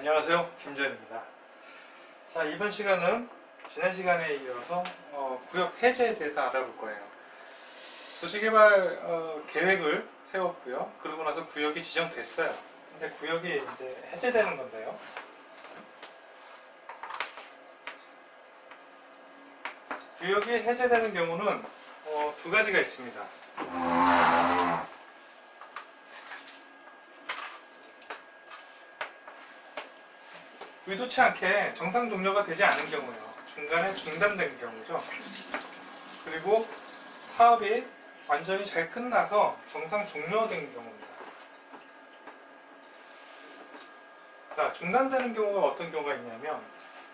안녕하세요, 김전입니다. 자, 이번 시간은 지난 시간에 이어서 구역 해제에 대해서 알아볼 거예요. 도시개발 계획을 세웠고요. 그러고 나서 구역이 지정됐어요. 근데 구역이 이제 해제되는 건데요. 구역이 해제되는 경우는 두 가지가 있습니다. 의도치 않게 정상 종료가 되지 않은 경우예요. 중간에 중단된 경우죠. 그리고 사업이 완전히 잘 끝나서 정상 종료된 경우입니다. 자, 중단되는 경우가 어떤 경우가 있냐면,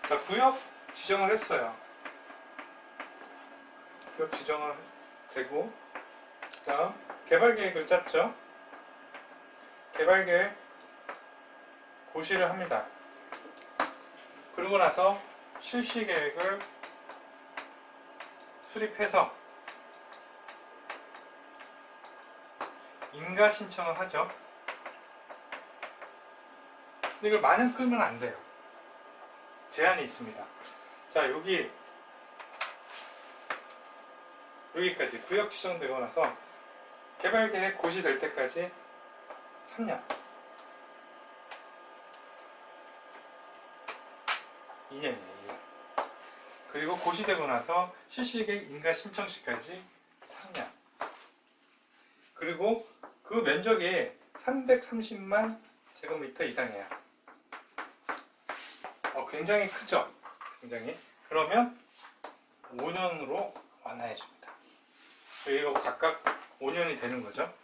자, 구역 지정을 했어요. 구역 지정을 되고, 다음 개발 계획을 짰죠. 개발 계획 고시를 합니다. 그러고 나서 실시 계획을 수립해서 인가 신청을 하죠. 근데 이걸 마냥 끌면 안 돼요. 제한이 있습니다. 자, 여기까지 구역 지정되고 나서 개발 계획 고시될 때까지 3년, 2년이에요. 2년. 그리고 고시되고 나서 실시계획 인가 신청 시까지 3년. 그리고 그 면적이 330만 제곱미터 이상이에요. 굉장히 크죠? 굉장히. 그러면 5년으로 완화해 줍니다. 이거 각각 5년이 되는 거죠.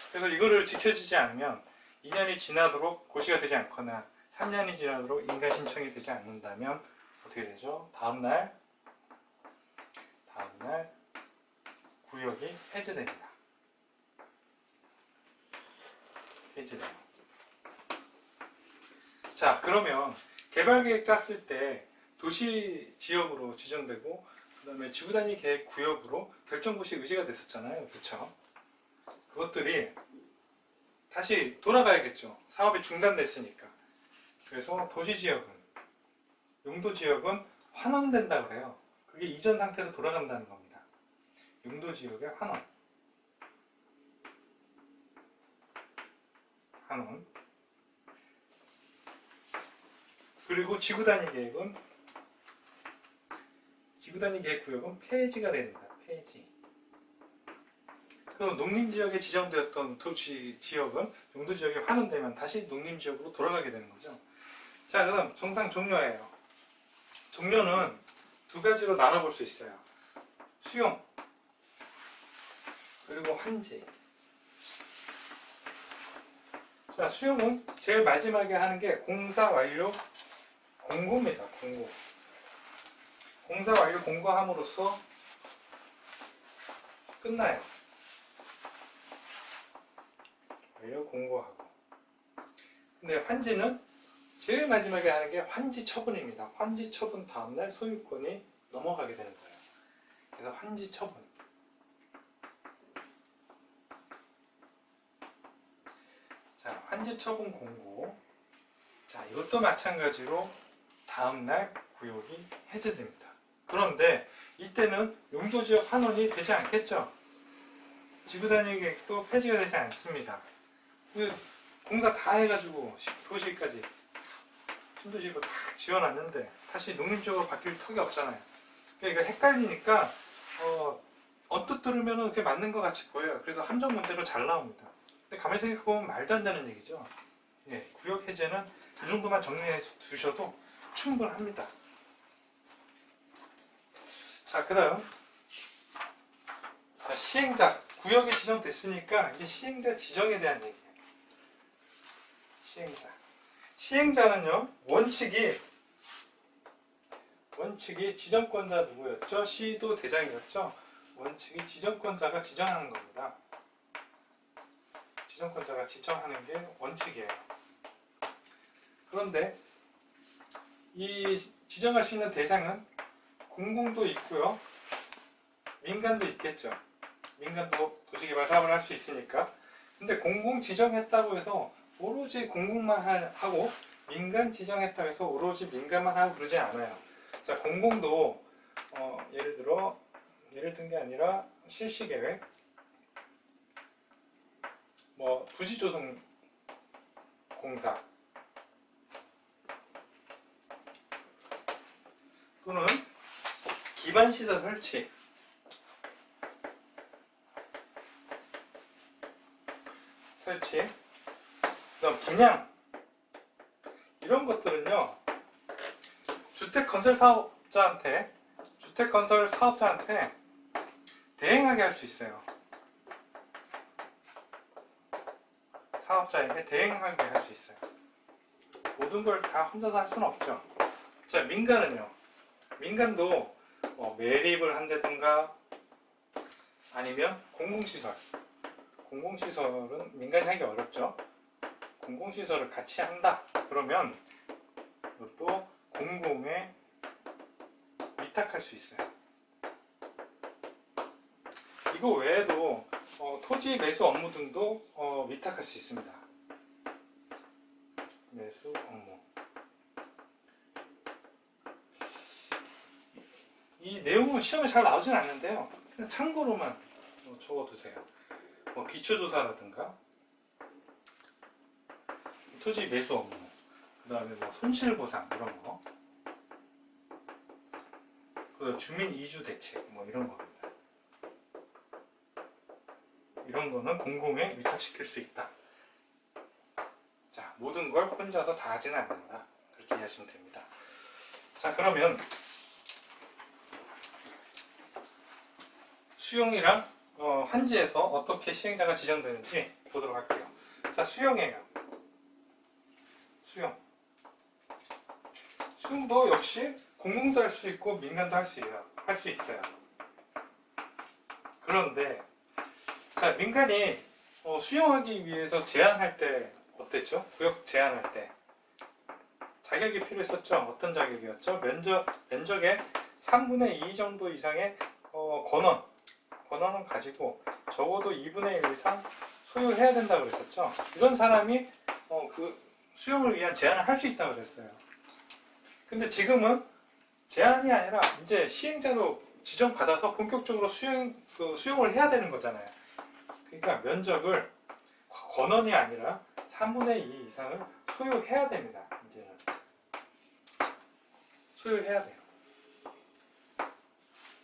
그래서 이거를 지켜지지 않으면 2년이 지나도록 고시가 되지 않거나 3년이 지나도록 인가 신청이 되지 않는다면 어떻게 되죠? 다음날 구역이 해제됩니다. 해제돼요. 자, 그러면 개발계획 짰을 때 도시 지역으로 지정되고 그 다음에 지구단위 계획 구역으로 결정고시 의지가 됐었잖아요. 그렇죠? 그것들이 다시 돌아가야겠죠. 사업이 중단됐으니까. 그래서 도시지역은, 용도지역은 환원된다 그래요. 그게 이전 상태로 돌아간다는 겁니다. 용도지역의 환원. 그리고 지구단위 계획 구역은 폐지가 됩니다. 폐지. 그럼 농림지역에 지정되었던 도시 지역은 용도지역에 환원되면 다시 농림지역으로 돌아가게 되는 거죠. 자, 그럼 정상 종료예요. 종료는 두 가지로 나눠볼 수 있어요. 수용, 그리고 환지. 자, 수용은 제일 마지막에 하는 게 공사 완료 공고입니다. 공고. 공사 완료 공고함으로써 끝나요. 완료 공고하고. 근데 환지는 제일 마지막에 하는 게 환지 처분입니다. 환지 처분 다음날 소유권이 넘어가게 되는 거예요. 그래서 환지 처분. 자, 환지 처분 공고. 자, 이것도 마찬가지로 다음날 구역이 해제됩니다. 그런데 이때는 용도지역 환원이 되지 않겠죠? 지구단위 계획도 폐지가 되지 않습니다. 공사 다 해가지고 도시까지 신도시로 다 지어놨는데 다시 농림지역으로 바뀔 턱이 없잖아요. 그러니까 헷갈리니까 언뜻 들으면 그게 맞는 것 같이 보여요. 그래서 함정 문제로 잘 나옵니다. 근데 가만히 생각해보면 말도 안 되는 얘기죠. 예, 구역 해제는 이 정도만 정리해 두셔도 충분합니다. 자, 그 다음 시행자. 구역이 지정됐으니까 이제 시행자 지정에 대한 얘기예요. 시행자는요, 원칙이 지정권자 누구였죠? 시도 대장이었죠? 원칙이 지정권자가 지정하는 겁니다. 지정권자가 지정하는 게 원칙이에요. 그런데 이 지정할 수 있는 대상은 공공도 있고요, 민간도 있겠죠. 민간도 도시개발 사업을 할 수 있으니까. 근데 공공 지정했다고 해서 오로지 공공만 하고 민간 지정했다고 해서 오로지 민간만 하고 그러지 않아요. 자, 공공도 예를 든 게 아니라 실시계획, 뭐 부지조성 공사 또는 기반시설 설치, 그다음 분양 이런 것들은요 주택건설 사업자한테 대행하게 할 수 있어요. 사업자에게 대행하게 할 수 있어요. 모든 걸 다 혼자서 할 수는 없죠. 자, 민간은요. 민간도 매립을 한다든가 아니면 공공시설은 민간이 하기 어렵죠. 공공시설을 같이 한다 그러면 이것도 공공에 위탁할 수 있어요. 이거 외에도 토지 매수 업무 등도 위탁할 수 있습니다. 매수 업무. 이 내용은 시험에 잘 나오진 않는데요. 그냥 참고로만 적어두세요. 기초조사라든가 토지 매수 업무, 그 다음에 손실보상 이런 거, 그 주민 이주 대책 이런 겁니다. 이런 거는 공공에 위탁시킬 수 있다. 자, 모든 걸 혼자서 다 하지는 않는다. 그렇게 이해하시면 됩니다. 자, 그러면 수용이랑 한지에서 어떻게 시행자가 지정되는지 보도록 할게요. 자, 수용이에요. 수용도 역시 공공도 할 수 있고 민간도 할 수 있어요. 그런데 자, 민간이 수용하기 위해서 제한할 때 어땠죠? 구역 제한할 때 자격이 필요했었죠. 어떤 자격이었죠? 면적의 3분의 2 정도 이상의 권한은 가지고 적어도 2분의 1 이상 소유해야 된다고 그랬었죠. 이런 사람이 그 수용을 위한 제한을 할 수 있다고 그랬어요. 근데 지금은 제한이 아니라 이제 시행자로 지정받아서 본격적으로 수용을 해야 되는 거잖아요. 그러니까 면적을 권한이 아니라 3분의 2 이상을 소유해야 됩니다. 이제는 소유해야 돼요.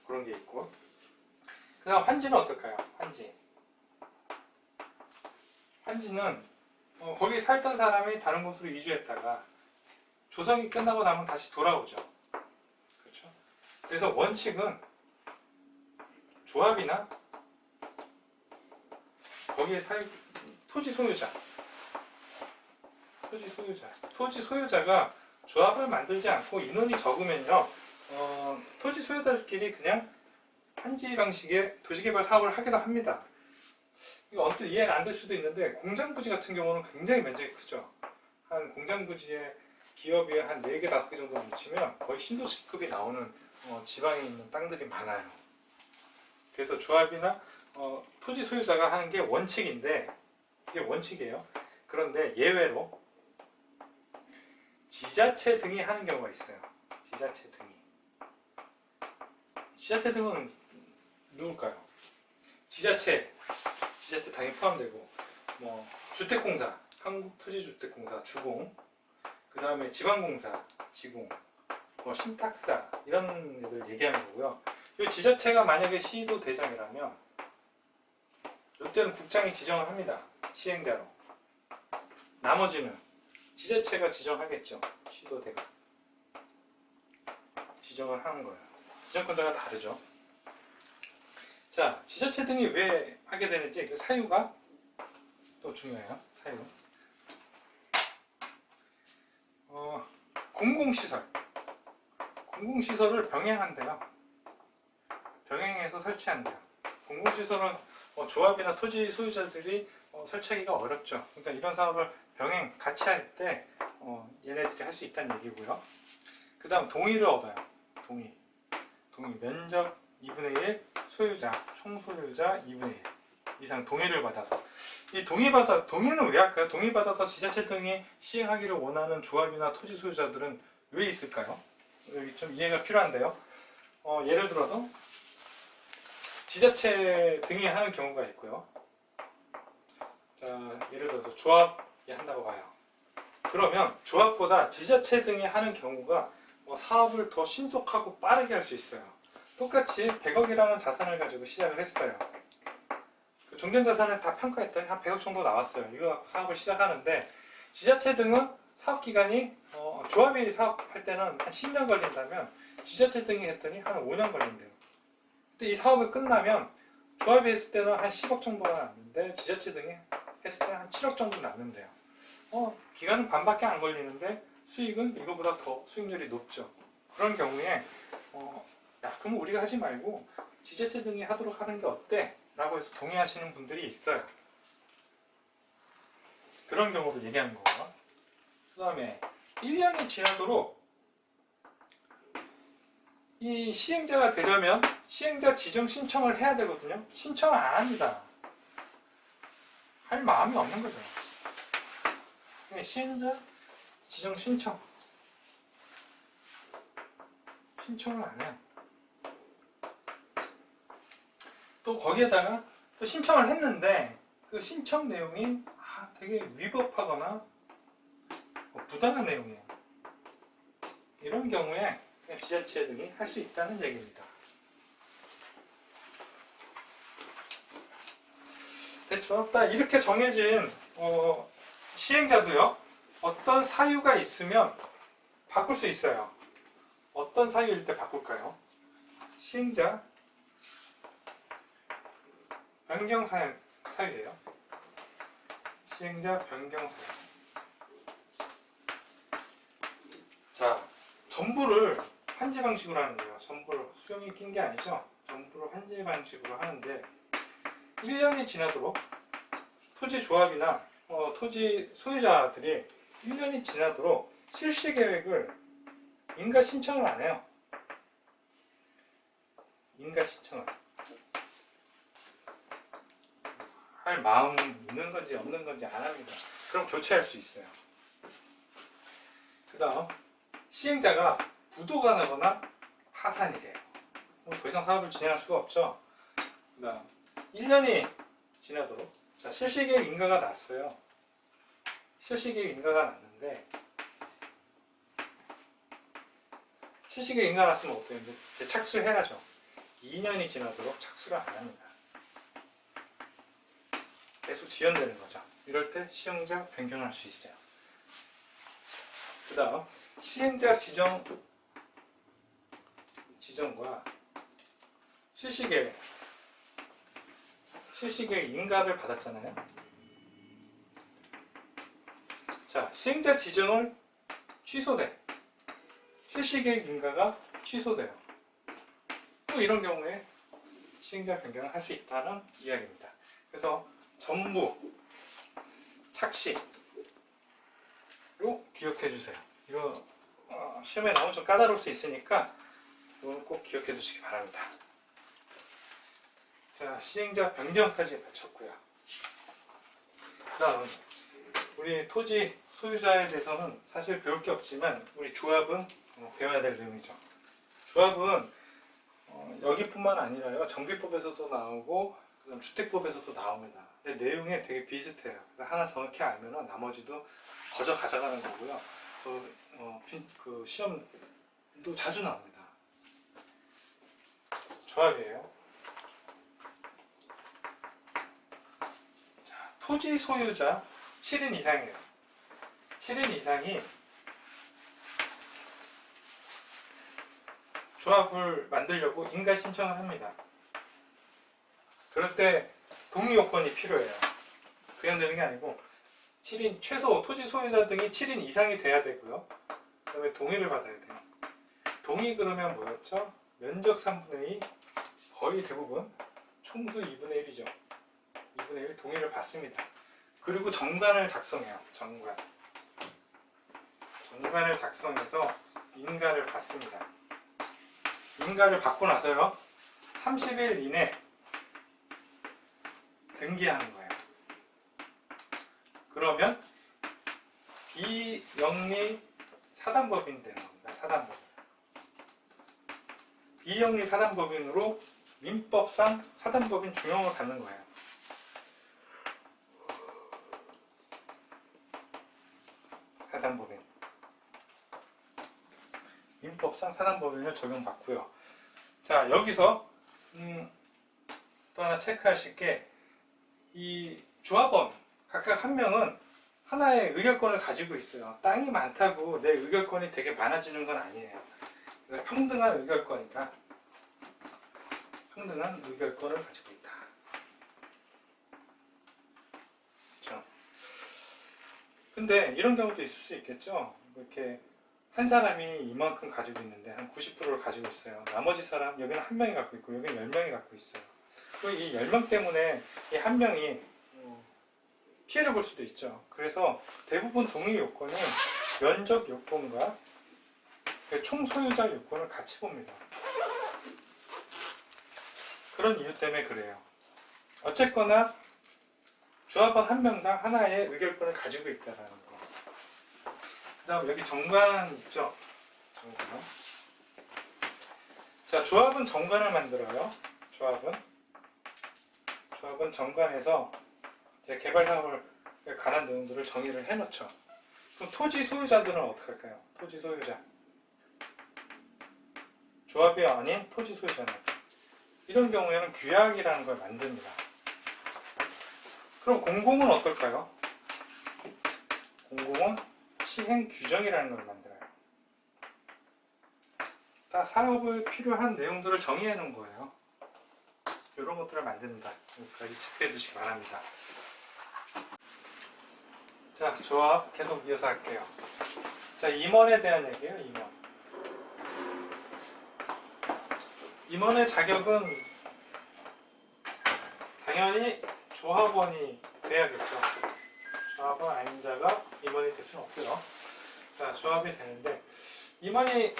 그런 게 있고, 그 다음 환지는 어떨까요? 환지는 거기 살던 사람이 다른 곳으로 이주했다가 조성이 끝나고 나면 다시 돌아오죠. 그렇죠? 그래서 원칙은 조합이나 거기에 토지 소유자가 조합을 만들지 않고 인원이 적으면요, 토지 소유자들끼리 그냥 환지 방식의 도시개발 사업을 하기도 합니다. 이거 언뜻 이해가 안 될 수도 있는데, 공장부지 같은 경우는 굉장히 면적이 크죠. 한 공장부지에 기업이 한 4개, 5개 정도 묻히면 거의 신도시급이 나오는 지방에 있는 땅들이 많아요. 그래서 조합이나 토지 소유자가 하는 게 원칙인데, 이게 원칙이에요. 그런데 예외로 지자체 등이 하는 경우가 있어요. 지자체 등은 누굴까요? 지자체 당연히 포함되고, 주택공사, 한국토지주택공사, 주공, 그 다음에 지방공사, 지공, 신탁사 이런 애들 얘기하는 거고요. 이 지자체가 만약에 시도 대장이라면 이때는 국장이 지정을 합니다. 시행자로. 나머지는 지자체가 지정하겠죠. 시도대가 지정을 하는 거예요. 지정권자가 다르죠. 자, 지자체 등이 왜 하게 되는지 그 사유가 또 중요해요. 사유. 공공시설을 병행한대요. 병행해서 설치한대요. 공공시설은 조합이나 토지 소유자들이 설치하기가 어렵죠. 그러니까 이런 사업을 같이 할 때 얘네들이 할 수 있다는 얘기고요. 그 다음 동의를 얻어요. 동의 면적 2분의 1, 소유자, 총소유자 2분의 1. 이상 동의를 받아서. 이 동의는 왜 할까요? 동의받아서 지자체 등이 시행하기를 원하는 조합이나 토지 소유자들은 왜 있을까요? 여기 좀 이해가 필요한데요. 예를 들어서 지자체 등이 하는 경우가 있고요. 자, 예를 들어서 조합이 한다고 봐요. 그러면 조합보다 지자체 등이 하는 경우가 사업을 더 신속하고 빠르게 할 수 있어요. 똑같이 100억이라는 자산을 가지고 시작을 했어요. 그 종전자산을 다 평가했더니 한 100억 정도 나왔어요. 이거 갖고 사업을 시작하는데, 지자체 등은 사업기간이 조합이 사업할 때는 한 10년 걸린다면 지자체 등이 했더니 한 5년 걸린대요. 근데 이 사업이 끝나면 조합이 했을 때는 한 10억 정도가 남는데 지자체 등이 했을 때는 한 7억 정도 남는데요. 기간은 반밖에 안 걸리는데 수익은 이거보다 더 수익률이 높죠. 그런 경우에 야, 그럼 우리가 하지 말고 지자체 등이 하도록 하는 게 어때? 라고 해서 동의하시는 분들이 있어요. 그런 경우를 얘기하는 거고요. 그 다음에 1년이 지나도록 이 시행자가 되려면 시행자 지정 신청을 해야 되거든요. 신청을 안 합니다. 할 마음이 없는 거죠. 시행자 지정 신청을 안 해요. 또 거기에다가 또 신청을 했는데 그 신청 내용이 되게 위법하거나 부당한 내용이에요. 이런 경우에 지자체 등이 할 수 있다는 얘기입니다. 됐죠? 딱 이렇게 정해진 시행자도요, 어떤 사유가 있으면 바꿀 수 있어요. 어떤 사유일 때 바꿀까요? 시행자 변경 사유예요. 시행자 변경 사유. 자, 전부를 환지 방식으로 하는 거예요. 전부를 수용이 낀 게 아니죠. 전부를 환지 방식으로 하는데 1년이 지나도록 토지 조합이나 토지 소유자들이 1년이 지나도록 실시 계획을 인가 신청을 안 해요. 인가 신청을 할 마음은 있는 건지 없는 건지 안 합니다. 그럼 교체할 수 있어요. 그 다음 시행자가 부도가 나거나 파산이 돼요. 더 이상 사업을 진행할 수가 없죠. 그 다음 1년이 지나도록, 자, 실시계획 인가가 났어요. 실시계획 인가가 났는데 실시계획 인가 났으면 어때요? 이제 착수해야죠. 2년이 지나도록 착수를 안 합니다. 계속 지연되는 거죠. 이럴 때 시행자 변경할 수 있어요. 그 다음 시행자 지정과 실시계획 인가를 받았잖아요. 자, 시행자 지정을 취소돼. 실시계획 인가가 취소돼요. 또 이런 경우에 시행자 변경을 할 수 있다는 이야기입니다. 그래서 전부 착시로 기억해 주세요. 이거 시험에 나오면 좀 까다로울 수 있으니까 이건 꼭 기억해 두시기 바랍니다. 자, 시행자 변경까지 마쳤고요. 다음 우리 토지 소유자에 대해서는 사실 배울 게 없지만 우리 조합은 배워야 될 내용이죠. 조합은 여기뿐만 아니라요, 정비법에서도 나오고 그다음 주택법에서도 나옵니다. 근데 내용이 되게 비슷해요. 그래서 하나 정확히 알면은 나머지도 거저 가져가는 거고요. 그 시험도 자주 나옵니다. 조합이에요. 자, 토지 소유자 7인 이상이에요. 7인 이상이 조합을 만들려고 인가 신청을 합니다. 그럴 때 동의 요건이 필요해요. 그냥 되는 게 아니고 7인, 최소 토지 소유자 등이 7인 이상이 돼야 되고요. 그 다음에 동의를 받아야 돼요. 동의 그러면 뭐였죠? 면적 3분의 2, 거의 대부분 총수 2분의 1이죠. 2분의 1 동의를 받습니다. 그리고 정관을 작성해요. 정관을 작성해서 인가를 받습니다. 인가를 받고 나서요, 30일 이내 등기하는 거예요. 그러면 비영리 사단법인 되는 겁니다. 사단법인. 비영리 사단법인으로 민법상 사단법인 중형을 받는 거예요. 사단법인. 민법상 사단법인을 적용받고요. 자, 여기서 또 하나 체크하실 게, 이 조합원 각각 한 명은 하나의 의결권을 가지고 있어요. 땅이 많다고 내 의결권이 되게 많아지는 건 아니에요. 평등한 의결권이다. 평등한 의결권을 가지고 있다. 그렇죠? 근데 이런 경우도 있을 수 있겠죠. 이렇게 한 사람이 이만큼 가지고 있는데 한 90%를 가지고 있어요. 나머지 사람, 여기는 한 명이 갖고 있고 여기는 10명이 갖고 있어요. 그리고 이 10명 때문에 이 한 명이 피해를 볼 수도 있죠. 그래서 대부분 동의 요건이 면적 요건과 총 소유자 요건을 같이 봅니다. 그런 이유 때문에 그래요. 어쨌거나 조합원 한 명당 하나의 의결권을 가지고 있다는 거. 그 다음 여기 정관 있죠? 정관. 자, 조합은 정관을 만들어요. 조합은 정관에서 이제 개발 사업을 관한 내용들을 정의를 해놓죠. 그럼 토지 소유자들은 어떻게 할까요? 토지 소유자. 조합이 아닌 토지 소유자는. 이런 경우에는 규약이라는 걸 만듭니다. 그럼 공공은 어떨까요? 공공은 시행 규정이라는 걸 만들어요. 다 사업에 필요한 내용들을 정의해 놓은 거예요. 이런 것들을 만듭니다. 여기까지 체크해 두시기 바랍니다. 자, 조합 계속 이어서 할게요. 자, 임원에 대한 얘기예요. 임원의 자격은 당연히 조합원이 돼야겠죠. 조합원 아닌 자가 임원이 될 수는 없고요. 자, 조합이 되는데 임원이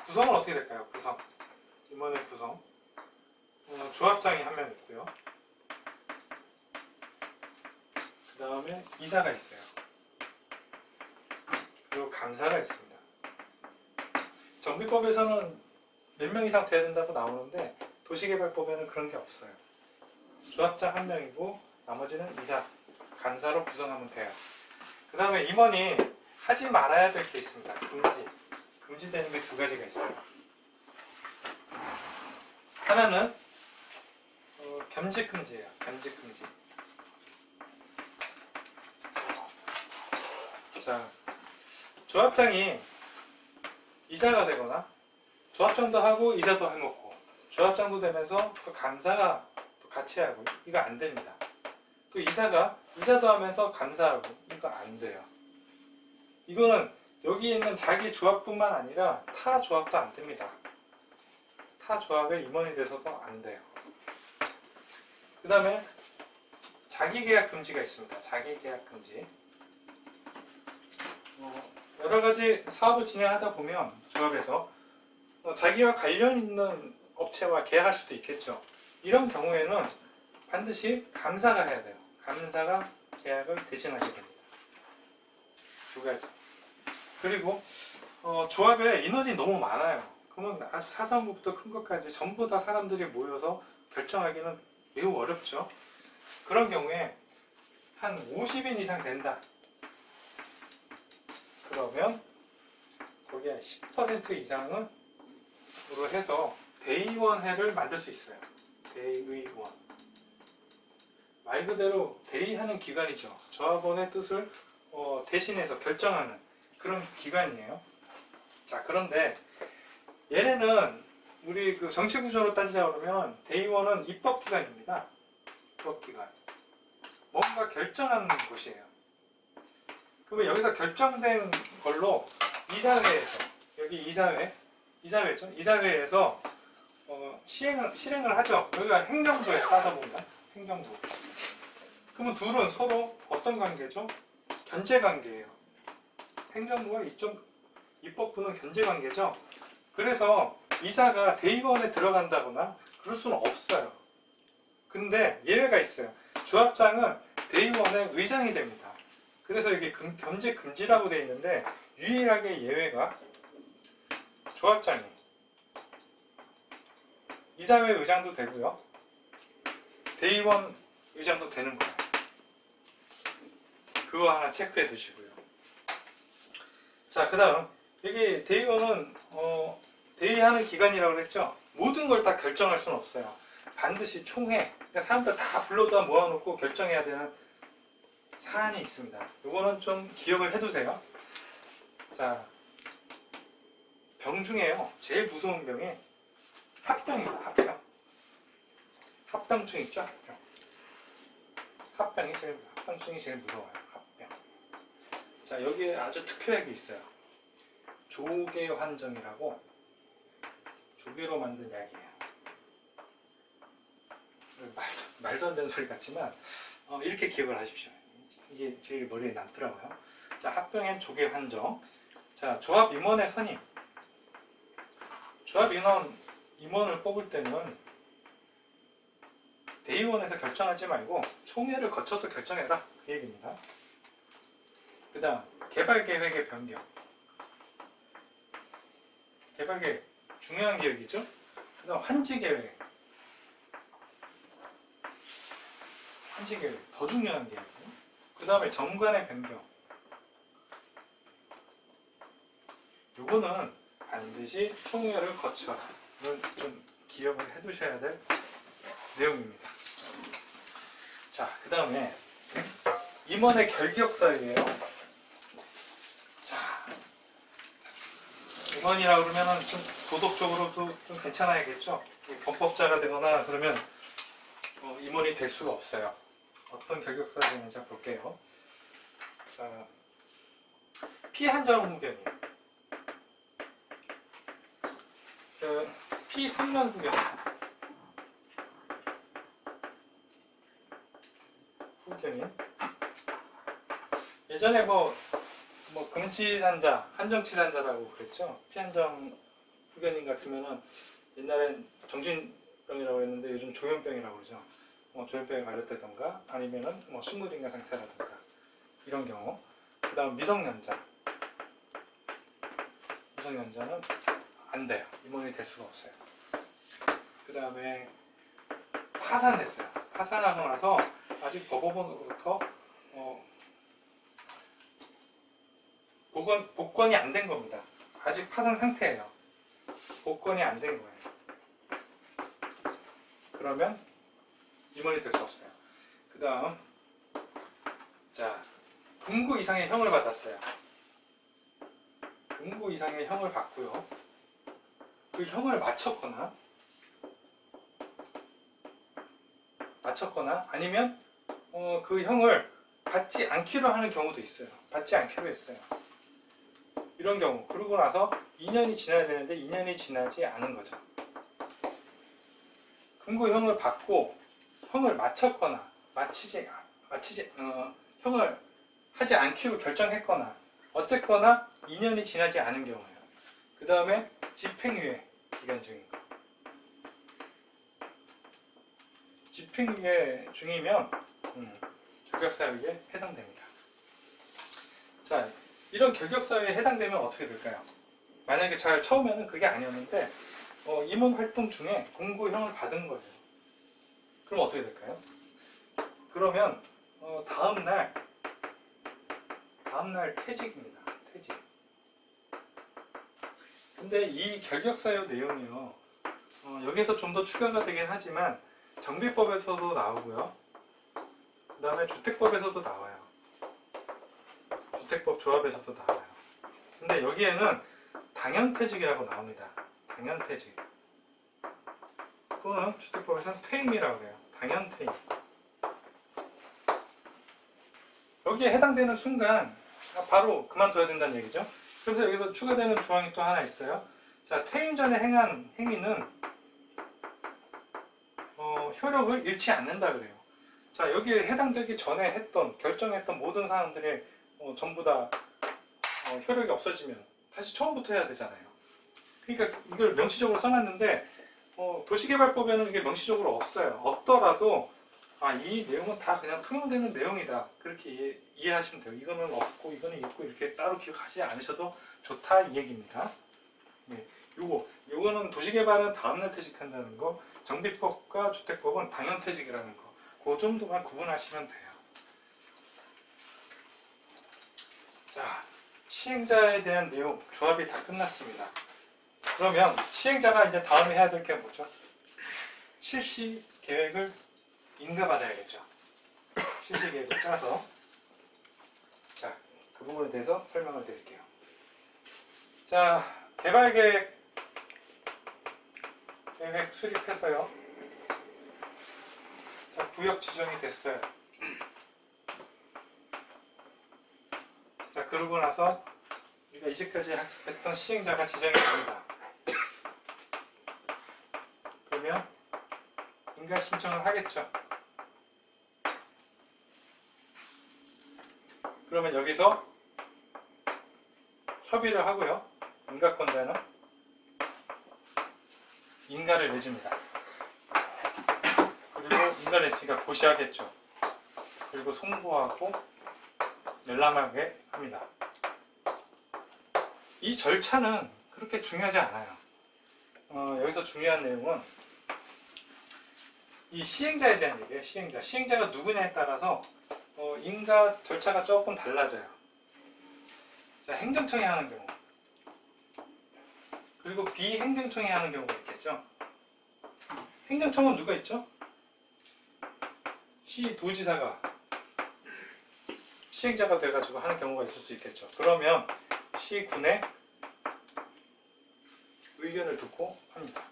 구성은 어떻게 될까요? 구성. 임원의 구성. 조합장이 한 명 있고요. 그 다음에 이사가 있어요. 그리고 감사가 있습니다. 정비법에서는 몇 명 이상 돼야 된다고 나오는데 도시개발법에는 그런 게 없어요. 조합장 한 명이고 나머지는 이사, 감사로 구성하면 돼요. 그 다음에 임원이 하지 말아야 될 게 있습니다. 금지되는 게 두 가지가 있어요. 하나는 겸직금지예요. 겸직금지. 자, 조합장이 이사가 되거나 조합장도 하고 이사도 해놓고 조합장도 되면서 또 감사가 또 같이 하고 이거 안 됩니다. 또 이사가 이사도 하면서 감사하고 이거 안 돼요. 이거는 여기 있는 자기 조합뿐만 아니라 타 조합도 안 됩니다. 타 조합의 임원이 돼서도 안 돼요. 그 다음에 자기계약 금지가 있습니다. 자기계약 금지. 여러 가지 사업을 진행하다 보면 조합에서 자기와 관련 있는 업체와 계약할 수도 있겠죠. 이런 경우에는 반드시 감사가 해야 돼요. 감사가 계약을 대신하게 됩니다. 두 가지. 그리고 조합에 인원이 너무 많아요. 그러면 아주 사소한 것부터 큰 것까지 전부 다 사람들이 모여서 결정하기는 매우 어렵죠. 그런 경우에 한 50인 이상 된다. 그러면 거기에 10% 이상으로 해서 대의원회를 만들 수 있어요. 대의원. 말 그대로 대의하는 기관이죠. 조합원의 뜻을 대신해서 결정하는 그런 기관이에요. 자, 그런데 얘네는 우리 그 정치 구조로 따지자 그러면 대의원은 입법기관입니다. 입법기관. 뭔가 결정하는 곳이에요. 그러면 여기서 결정된 걸로 이사회에서, 여기 이사회죠? 이사회에서 실행을 하죠. 여기가 행정부에 따져보면 행정부. 그러면 둘은 서로 어떤 관계죠? 견제 관계예요. 행정부와 이쪽 입법부는 견제 관계죠. 그래서 이사가 대의원에 들어간다거나 그럴 수는 없어요. 근데 예외가 있어요. 조합장은 대의원의 의장이 됩니다. 그래서 이게 견제 금지라고 되어 있는데 유일하게 예외가 조합장이 이사회 의장도 되고요. 대의원 의장도 되는 거예요. 그거 하나 체크해 두시고요. 자, 그 다음 여기 대의원은 대의하는 기관이라고 그랬죠. 모든 걸 다 결정할 수는 없어요. 반드시 총회, 그러니까 사람들 다 불러다 모아놓고 결정해야 되는 사안이 있습니다. 이거는 좀 기억을 해두세요. 자, 병 중에요. 제일 무서운 병이 합병입니다. 합병. 합병증 있죠? 합병증이 제일 무서워요. 합병. 자, 여기에 아주 특효약이 있어요. 조계환정이라고 조개로 만든 약이에요. 말도 안 되는 소리 같지만 이렇게 기억을 하십시오. 이게 제일 머리에 남더라고요. 자, 합병엔 조계환정. 자, 조합 임원의 선임. 조합 임원을 뽑을 때는 대의원에서 결정하지 말고 총회를 거쳐서 결정해라, 그 얘기입니다. 그 다음 개발계획의 변경. 개발계획 중요한 계획이죠. 그 다음 환지계획 더 중요한 계획이고, 그 다음에 정관의 변경. 요거는 반드시 총회를 거쳐라. 이건 좀 기억을 해 두셔야 될 내용입니다. 자, 그 다음에 임원의 결격사유예요. 자, 임원이라 그러면은 좀 도덕적으로도 좀 괜찮아야겠죠. 범법자가 되거나 그러면 임원이 될 수가 없어요. 어떤 결격사유가 있는지 볼게요. 자, 피한정 후견이에요. 그 피상면 후견인. 예전에 뭐 금치산자, 한정치산자라고 그랬죠. 피한정 후견인 같으면은 옛날엔 정신병이라고 했는데 요즘 조현병이라고 그러죠. 조현병에 걸렸다던가 아니면은 식물인간 상태라던가 이런 경우. 그 다음 미성년자는 안 돼요. 임원이 될 수가 없어요. 그 다음에 파산됐어요. 파산하고 나서 아직 법원으로부터 복권이 안 된 겁니다. 아직 파산 상태예요. 복권이 안 된 거예요. 그러면 임원이 될 수 없어요. 그 다음, 자, 금고 이상의 형을 받았어요. 금고 이상의 형을 받고요. 그 형을 맞췄거나 아니면 그 형을 받지 않기로 하는 경우도 있어요. 받지 않기로 했어요. 이런 경우. 그러고 나서 2년이 지나야 되는데 2년이 지나지 않은 거죠. 금고형을 받고 형을 맞췄거나 형을 하지 않기로 결정했거나 어쨌거나 2년이 지나지 않은 경우예요. 그 다음에 집행유예 기간 중인 거. 집행유예 중이면 결격사유에 해당됩니다. 자, 이런 결격사유에 해당되면 어떻게 될까요? 만약에 처음에는 그게 아니었는데 임원 활동 중에 공고형을 받은 거예요. 그럼 어떻게 될까요? 그러면 다음날 퇴직입니다. 퇴직. 근데 이 결격사유 내용이요. 여기에서 좀 더 추가가 되긴 하지만 정비법에서도 나오고요. 그 다음에 주택법에서도 나와요. 주택법 조합에서도 나와요. 근데 여기에는 당연퇴직이라고 나옵니다. 당연퇴직. 또는 주택법에서는 퇴임이라고 해요. 당연퇴임. 여기에 해당되는 순간 바로 그만둬야 된다는 얘기죠. 그래서 여기서 추가되는 조항이 또 하나 있어요. 자, 퇴임 전에 행한 행위는 효력을 잃지 않는다 그래요. 자, 여기에 해당되기 전에 결정했던 모든 사항들이 전부 다 효력이 없어지면 다시 처음부터 해야 되잖아요. 그러니까 이걸 명시적으로 써놨는데 도시개발법에는 이게 명시적으로 없어요. 없더라도 이 내용은 다 그냥 통용되는 내용이다. 그렇게 이해하시면 돼요. 이거는 없고 이거는 있고 이렇게 따로 기억하지 않으셔도 좋다 이 얘기입니다. 네, 요거는 도시개발은 다음날 퇴직한다는 거, 정비법과 주택법은 당연퇴직이라는 거, 그 정도만 구분하시면 돼요. 자, 시행자에 대한 내용 조합이 다 끝났습니다. 그러면 시행자가 이제 다음에 해야 될 게 뭐죠? 실시 계획을 인가받아야겠죠. 실시 계획을 짜서, 자, 그 부분에 대해서 설명을 드릴게요. 자, 개발 계획 수립해서요. 자, 구역 지정이 됐어요. 자, 그러고 나서 우리가 이제까지 학습했던 시행자가 지정이 됩니다. 그러면 인가 신청을 하겠죠. 그러면 여기서 협의를 하고요. 인가권자는 인가를 내줍니다. 그리고 인가 냈으니까 고시하겠죠. 그리고 송부하고 열람하게 합니다. 이 절차는 그렇게 중요하지 않아요. 여기서 중요한 내용은 이 시행자에 대한 얘기예요. 시행자가 누구냐에 따라서 인가 절차가 조금 달라져요. 자, 행정청이 하는 경우, 그리고 비행정청이 하는 경우가 있겠죠. 행정청은 누가 있죠? 시도지사가 시행자가 돼가지고 하는 경우가 있을 수 있겠죠. 그러면 시군의 의견을 듣고 합니다.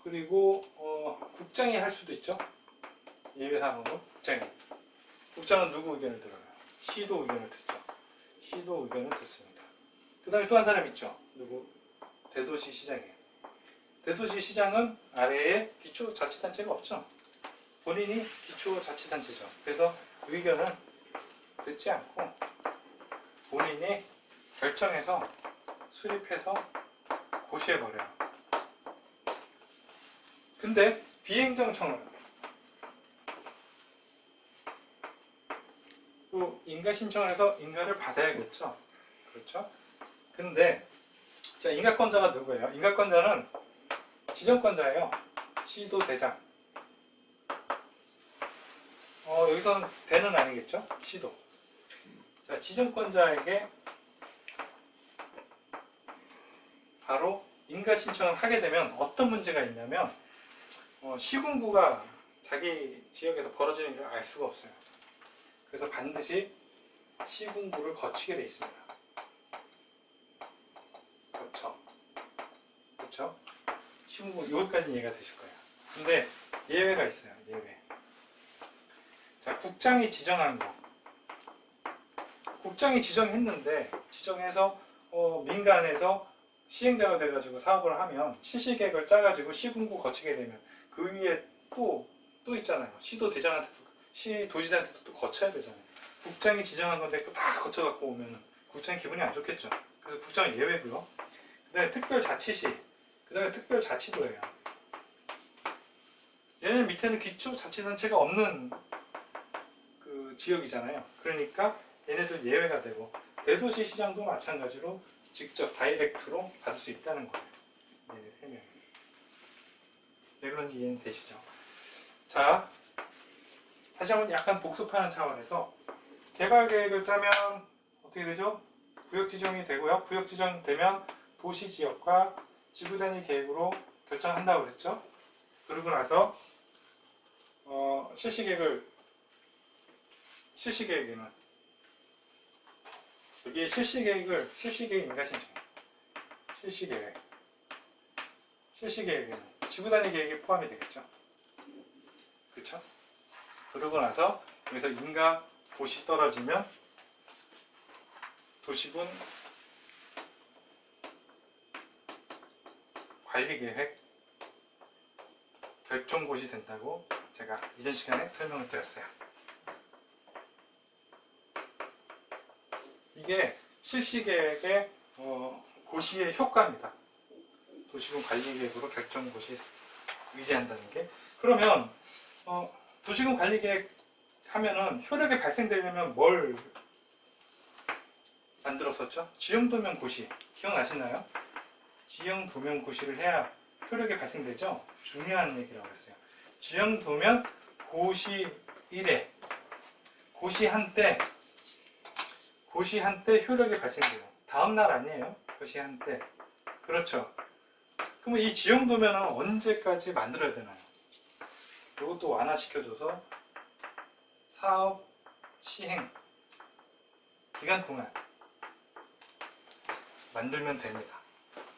그리고 국장이 할 수도 있죠. 예외상으로 국장은 누구 의견을 들어요? 시도 의견을 듣죠. 시도 의견을 듣습니다. 그 다음에 또 한 사람 있죠. 누구? 대도시시장이에요. 대도시시장은 아래에 기초자치단체가 없죠. 본인이 기초자치단체죠. 그래서 의견을 듣지 않고 본인이 결정해서 수립해서 고시해버려요. 근데 비행정청은 또 인가 신청을 해서 인가를 받아야겠죠. 그렇죠? 근데 자, 인가권자가 누구예요? 인가권자는 지정권자예요. 시도 대장. 여기서는 대는 아니겠죠? 시도. 자, 지정권자에게 바로 인가 신청을 하게 되면 어떤 문제가 있냐면 시군구가 자기 지역에서 벌어지는 일을 알 수가 없어요. 그래서 반드시 시군구를 거치게 돼 있습니다. 그렇죠? 시군구 여기까지는 이해가 되실 거예요. 근데 예외가 있어요. 예외. 자, 국장이 지정한 거. 국장이 지정했는데 지정해서 민간에서 시행자가 돼가지고 사업을 하면 실시계획을 짜가지고 시군구 거치게 되면 그 위에 또 있잖아요. 시도대장한테도 시도지사한테도 또 거쳐야 되잖아요. 국장이 지정한 건데 그거 다 거쳐갖고 오면 국장이 기분이 안 좋겠죠. 그래서 국장은 예외고요. 그 다음에 특별자치시, 그 다음에 특별자치도예요. 얘네는 밑에는 기초자치단체가 없는 그 지역이잖아요. 그러니까 얘네들 예외가 되고 대도시시장도 마찬가지로 직접 다이렉트로 받을 수 있다는 거예요. 얘네 3명이. 왜 그런지 이해는 되시죠? 자, 다시 한번 약간 복습하는 차원에서 개발계획을 짜면 어떻게 되죠? 구역지정이 되고요. 구역지정 되면 도시지역과 지구단위 계획으로 결정한다고 그랬죠? 그러고 나서 실시계획에는 여기 실시계획 인가신청, 실시계획에는 지구단위 계획이 포함이 되겠죠. 그렇죠? 그러고 나서 여기서 인가 도시 떨어지면 도시군 관리계획 결정고시 된다고 제가 이전 시간에 설명을 드렸어요. 이게 실시계획의 고시의 효과입니다. 도시군 관리계획으로 결정고시 의지한다는 게 그러면 도시군 관리계획 하면은 효력이 발생되려면 뭘 만들었었죠? 지형도면 고시 기억나시나요? 지형도면 고시를 해야 효력이 발생되죠? 중요한 얘기라고 했어요. 지형도면 고시 1회 고시한 때 효력이 발생돼요. 다음날 아니에요? 고시한 때. 그렇죠. 그러면 이 지형도면은 언제까지 만들어야 되나요? 이것도 완화시켜줘서 사업 시행 기간 동안 만들면 됩니다.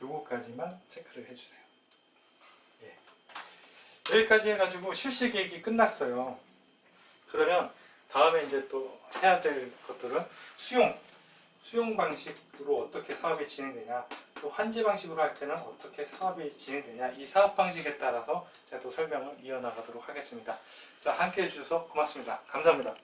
요거까지만 체크를 해주세요. 예. 여기까지 해가지고 실시 계획이 끝났어요. 그러면 다음에 이제 또 해야 될 것들은 수용 방식으로 어떻게 사업이 진행되냐, 또 환지 방식으로 할 때는 어떻게 사업이 진행되냐, 이 사업 방식에 따라서 제가 또 설명을 이어나가도록 하겠습니다. 자, 함께 해주셔서 고맙습니다. 감사합니다.